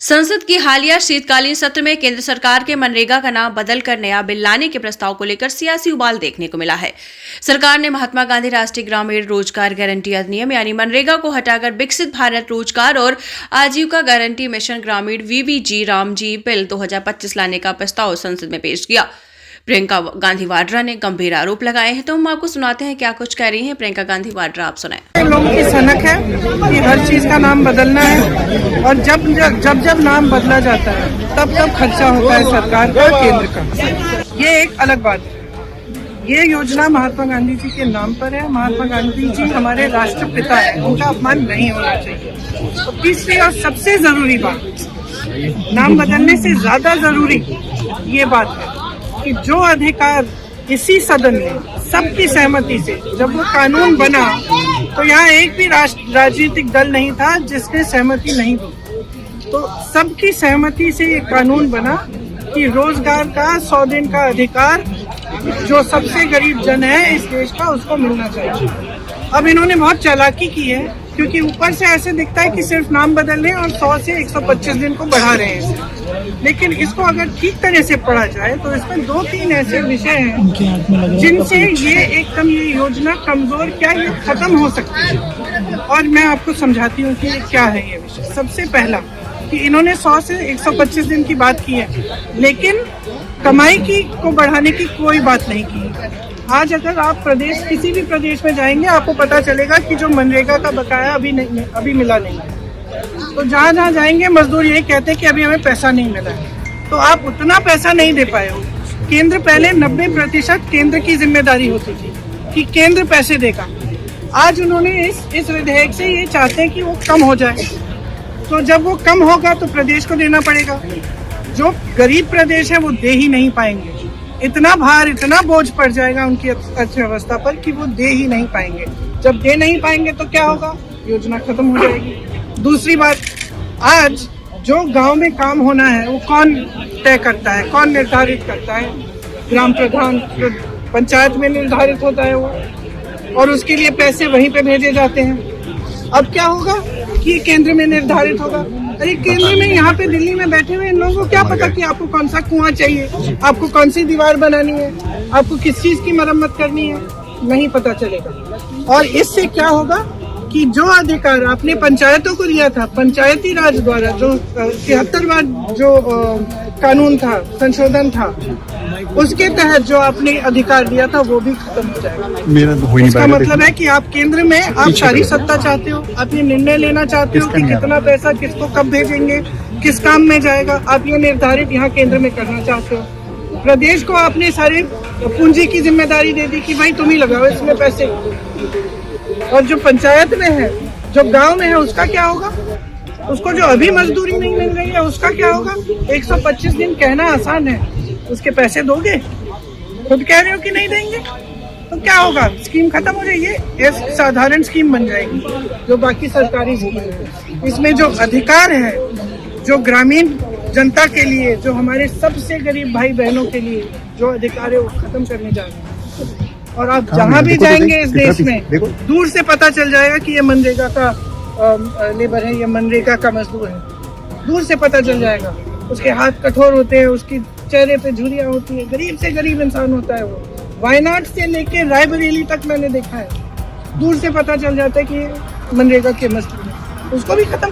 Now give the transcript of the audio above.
संसद की हालिया शीतकालीन सत्र में केंद्र सरकार के मनरेगा का नाम बदलकर नया बिल लाने के प्रस्ताव को लेकर सियासी उबाल देखने को मिला है। सरकार ने महात्मा गांधी राष्ट्रीय ग्रामीण रोजगार गारंटी अधिनियम यानी मनरेगा को हटाकर विकसित भारत रोजगार और आजीविका गारंटी मिशन ग्रामीण वीबीजी रामजी बिल 2025 लाने का प्रस्ताव संसद में पेश किया। प्रियंका गांधी वाड्रा ने गंभीर आरोप लगाए हैं, तो हम आपको सुनाते हैं क्या कुछ कह रही हैं प्रियंका गांधी वाड्रा। आप सुनाएं। लोगों की सनक है कि हर चीज का नाम बदलना है और जब नाम बदला जाता है तब खर्चा होता है सरकार का, केंद्र का। ये एक अलग बात है। ये योजना महात्मा गांधी जी के नाम पर है। महात्मा गांधी जी हमारे राष्ट्रपिता है, उनका अपमान नहीं होना चाहिए। तो तीसरी और सबसे जरूरी बात, नाम बदलने से ज्यादा जरूरी ये बात है कि जो अधिकार इसी सदन में सबकी सहमति से जब वो कानून बना तो यहाँ एक भी राजनीतिक दल नहीं था जिसने सहमति नहीं दी। तो सबकी सहमति से ये कानून बना कि रोजगार का 100 दिन का अधिकार जो सबसे गरीब जन है इस देश का उसको मिलना चाहिए। अब इन्होंने बहुत चालाकी की है क्योंकि ऊपर से ऐसे दिखता है कि सिर्फ नाम बदल रहे हैं और 100 से 125 दिन को बढ़ा रहे हैं, लेकिन इसको अगर ठीक तरह से पढ़ा जाए तो इसमें 2-3 ऐसे विषय हैं जिनसे ये योजना कमजोर क्या ये खत्म हो सकती है। और मैं आपको समझाती हूँ कि ये क्या है ये विषय। सबसे पहला कि इन्होंने 100 से 125 दिन की बात की है, लेकिन कमाई को बढ़ाने की कोई बात नहीं की। आज अगर आप किसी भी प्रदेश में जाएंगे आपको पता चलेगा कि जो मनरेगा का बकाया अभी मिला नहीं है। तो जहाँ जाएंगे मजदूर यही कहते हैं कि अभी हमें पैसा नहीं मिला है। तो आप उतना पैसा नहीं दे पाए हो। केंद्र पहले 90% केंद्र की जिम्मेदारी होती थी कि केंद्र पैसे देगा। आज उन्होंने इस विधेयक से ये चाहते हैं कि वो कम हो जाए। तो जब वो कम होगा तो प्रदेश को देना पड़ेगा। जो गरीब प्रदेश है वो दे ही नहीं पाएंगे। इतना भार, इतना बोझ पड़ जाएगा उनकी अर्थव्यवस्था पर कि वो दे ही नहीं पाएंगे। जब दे नहीं पाएंगे तो क्या होगा? योजना खत्म हो जाएगी। दूसरी बात, आज जो गांव में काम होना है वो कौन तय करता है, कौन निर्धारित करता है? ग्राम प्रधान, पंचायत में निर्धारित होता है वो, और उसके लिए पैसे वहीं पे भेजे जाते हैं। अब क्या होगा कि केंद्र में निर्धारित होगा। अरे केंद्र में यहाँ पे दिल्ली में बैठे हुए इन लोगों को क्या पता कि आपको कौन सा कुआं चाहिए, आपको कौन सी दीवार बनानी है, आपको किस चीज की मरम्मत करनी है, नहीं पता चलेगा। और इससे क्या होगा कि जो अधिकार आपने पंचायतों को दिया था, पंचायती राज द्वारा जो 73वां जो कानून था, संशोधन था, उसके तहत जो आपने अधिकार दिया था वो भी खत्म हो जाएगा। इसका मतलब है कि आप केंद्र में आप सारी सत्ता चाहते हो, आप ये निर्णय लेना चाहते हो कि कितना पैसा किसको कब भेजेंगे, किस काम में जाएगा, आप ये निर्धारित यहाँ केंद्र में करना चाहते हो। प्रदेश को आपने सारे पूंजी की जिम्मेदारी दे दी कि भाई तुम ही लगाओ इसमें पैसे। और जो पंचायत में है, जो गांव में है, उसका क्या होगा? उसको जो अभी मजदूरी नहीं मिल रही है उसका क्या होगा? 125 दिन कहना आसान है, उसके पैसे दोगे? खुद कह रहे हो कि नहीं देंगे, तो क्या होगा? स्कीम खत्म हो जाएगी। एक साधारण स्कीम बन जाएगी जो बाकी सरकारी स्कीम है। इसमें जो अधिकार है, जो ग्रामीण जनता के लिए, जो हमारे सबसे गरीब भाई बहनों के लिए जो अधिकार है वो खत्म करने जा रहे हैं। और आप जहाँ भी जाएंगे इस देश में दूर से पता चल जाएगा कि ये मनरेगा का लेबर है, ये मनरेगा का मजदूर है। दूर से पता चल जाएगा। उसके हाथ कठोर होते हैं, उसकी चेहरे पे झुर्रियाँ होती है, गरीब से गरीब इंसान होता है वो। वायनाड से लेके रायबरेली तक मैंने देखा है। दूर से पता चल जाता है कि मनरेगा के मजदूर है, उसको भी खत्म